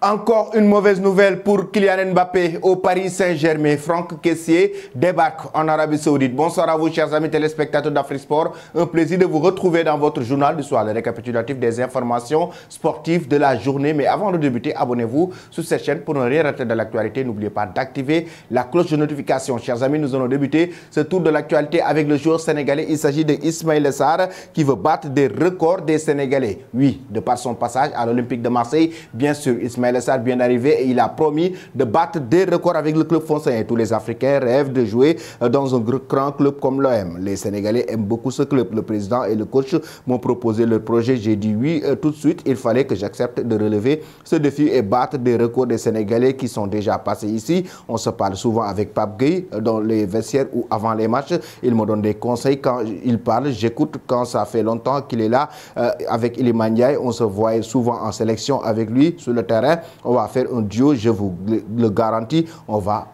Encore une mauvaise nouvelle pour Kylian Mbappé au Paris Saint-Germain. Franck Kessié débarque en Arabie Saoudite. Bonsoir à vous, chers amis téléspectateurs d'Afrique Sport. Un plaisir de vous retrouver dans votre journal du soir, le récapitulatif des informations sportives de la journée. Mais avant de débuter, abonnez-vous sur cette chaîne pour ne rien rater de l'actualité. N'oubliez pas d'activer la cloche de notification. Chers amis, nous allons débuter ce tour de l'actualité avec le joueur sénégalais. Il s'agit de Ismaïla Sarr qui veut battre des records des Sénégalais. Oui, de par son passage à l'Olympique de Marseille, bien sûr, Ismaïla Sarr bien arrivé et il a promis de battre des records avec le club français. Tous les Africains rêvent de jouer dans un grand club comme l'OM. Les Sénégalais aiment beaucoup ce club. Le président et le coach m'ont proposé leur projet. J'ai dit oui tout de suite. Il fallait que j'accepte de relever ce défi et battre des records des Sénégalais qui sont déjà passés ici. On se parle souvent avec Pape Gueye dans les vestiaires ou avant les matchs. Il me donne des conseils quand il parle. J'écoute quand ça fait longtemps qu'il est là avec Iliman Ndiaye. On se voit souvent en sélection avec lui sur le terrain. On va faire un duo, je vous le garantis. On va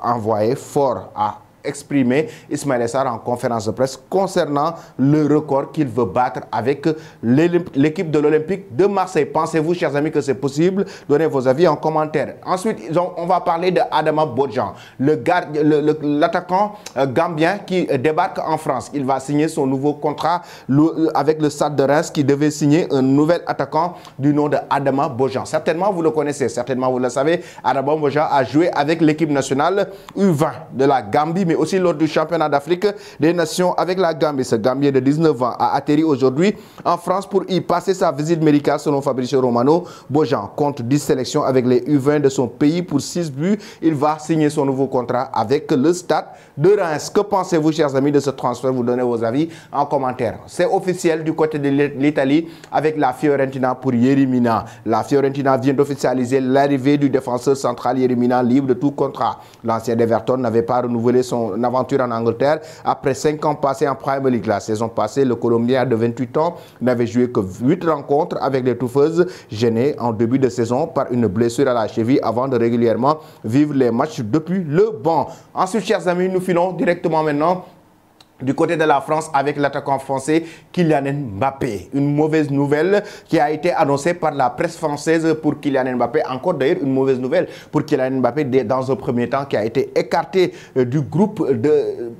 envoyer fort à exprimer Ismaïla Sarr en conférence de presse concernant le record qu'il veut battre avec l'équipe de l'Olympique de Marseille. Pensez-vous, chers amis, que c'est possible? Donnez vos avis en commentaire. Ensuite, on va parler de Adama Bodjan, l'attaquant gambien qui débarque en France. Il va signer son nouveau contrat avec le Stade de Reims qui devait signer un nouvel attaquant du nom de Adama Bodjan. Certainement, vous le connaissez, certainement, vous le savez. Adama Bodjan a joué avec l'équipe nationale U20 de la Gambie, mais aussi lors du championnat d'Afrique des Nations avec la Gambie. Ce Gambien de 19 ans a atterri aujourd'hui en France pour y passer sa visite médicale selon Fabricio Romano. Bodjan compte 10 sélections avec les U20 de son pays pour 6 buts. Il va signer son nouveau contrat avec le Stade de Reims. Que pensez-vous, chers amis, de ce transfert? Vous donnez vos avis en commentaire. C'est officiel du côté de l'Italie avec la Fiorentina pour Yerry Mina. La Fiorentina vient d'officialiser l'arrivée du défenseur central Yerry Mina libre de tout contrat. L'ancien d'Everton n'avait pas renouvelé son aventure en Angleterre après 5 ans passés en Premier League. La saison passée, le Colombien de 28 ans n'avait joué que 8 rencontres avec les Touffeuses, gêné en début de saison par une blessure à la cheville avant de régulièrement vivre les matchs depuis le banc. Ensuite, chers amis, nous filons directement maintenant du côté de la France avec l'attaquant français Kylian Mbappé. Une mauvaise nouvelle qui a été annoncée par la presse française pour Kylian Mbappé. Encore d'ailleurs une mauvaise nouvelle pour Kylian Mbappé dans un premier temps qui a été écarté du groupe de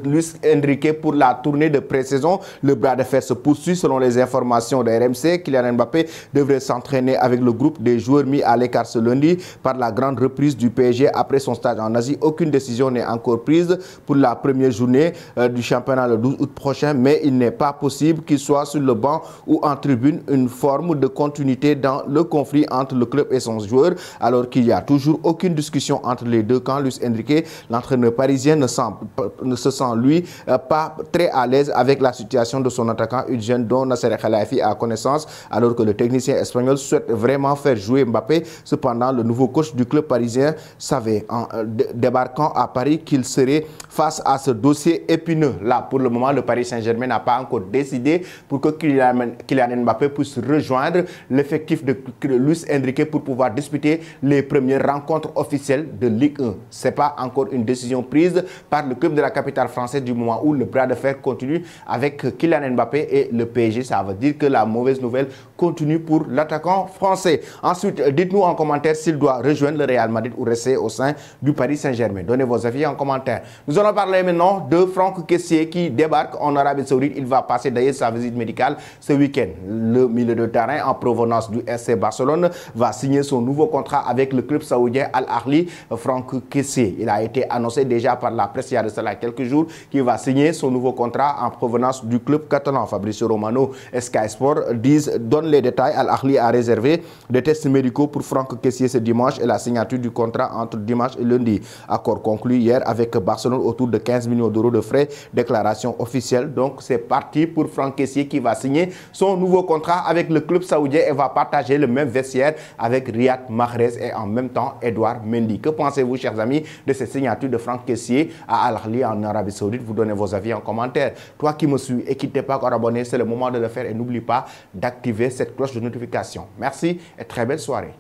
Luis Enrique pour la tournée de pré-saison. Le bras de fer se poursuit selon les informations de RMC. Kylian Mbappé devrait s'entraîner avec le groupe des joueurs mis à l'écart ce lundi par la grande reprise du PSG après son stage en Asie. Aucune décision n'est encore prise pour la première journée du championnat le 12 août prochain, mais il n'est pas possible qu'il soit sur le banc ou en tribune, une forme de continuité dans le conflit entre le club et son joueur, alors qu'il n'y a toujours aucune discussion entre les deux camps. Luis Enrique, l'entraîneur parisien, ne se sent lui pas très à l'aise avec la situation de son attaquant Udjen dont Nasser Khelaïfi a connaissance, alors que le technicien espagnol souhaite vraiment faire jouer Mbappé. Cependant, le nouveau coach du club parisien savait en débarquant à Paris qu'il serait face à ce dossier épineux. Là, pour le moment, le Paris Saint-Germain n'a pas encore décidé pour que Kylian Mbappé puisse rejoindre l'effectif de Luis Enrique pour pouvoir disputer les premières rencontres officielles de Ligue 1. Ce n'est pas encore une décision prise par le club de la capitale française du moment où le bras de fer continue avec Kylian Mbappé et le PSG. Ça veut dire que la mauvaise nouvelle continue pour l'attaquant français. Ensuite, dites-nous en commentaire s'il doit rejoindre le Real Madrid ou rester au sein du Paris Saint-Germain. Donnez vos avis en commentaire. Nous allons parler maintenant de Franck Kessié qui débarque en Arabie Saoudite. Il va passer d'ailleurs sa visite médicale ce week-end. Le milieu de terrain en provenance du FC Barcelone va signer son nouveau contrat avec le club saoudien Al Ahly. Franck Kessié, il a été annoncé déjà par la presse il y a de cela quelques jours qu'il va signer son nouveau contrat en provenance du club catalan. Fabricio Romano et Sky Sport donnent les détails. Al Ahly a réservé des tests médicaux pour Franck Kessié ce dimanche et la signature du contrat entre dimanche et lundi. Accord conclu hier avec Barcelone autour de 15 millions d'euros de frais. Déclaration officielle. Donc c'est parti pour Franck Kessié qui va signer son nouveau contrat avec le club saoudien et va partager le même vestiaire avec Riyad Mahrez et en même temps Edouard Mendy. Que pensez-vous, chers amis, de cette signature de Franck Kessié à Al Ahly en Arabie Saoudite? Vous donnez vos avis en commentaire. Toi qui me suis et qui t'es pas encore abonné, c'est le moment de le faire et n'oublie pas d'activer cette cloche de notification. Merci et très belle soirée.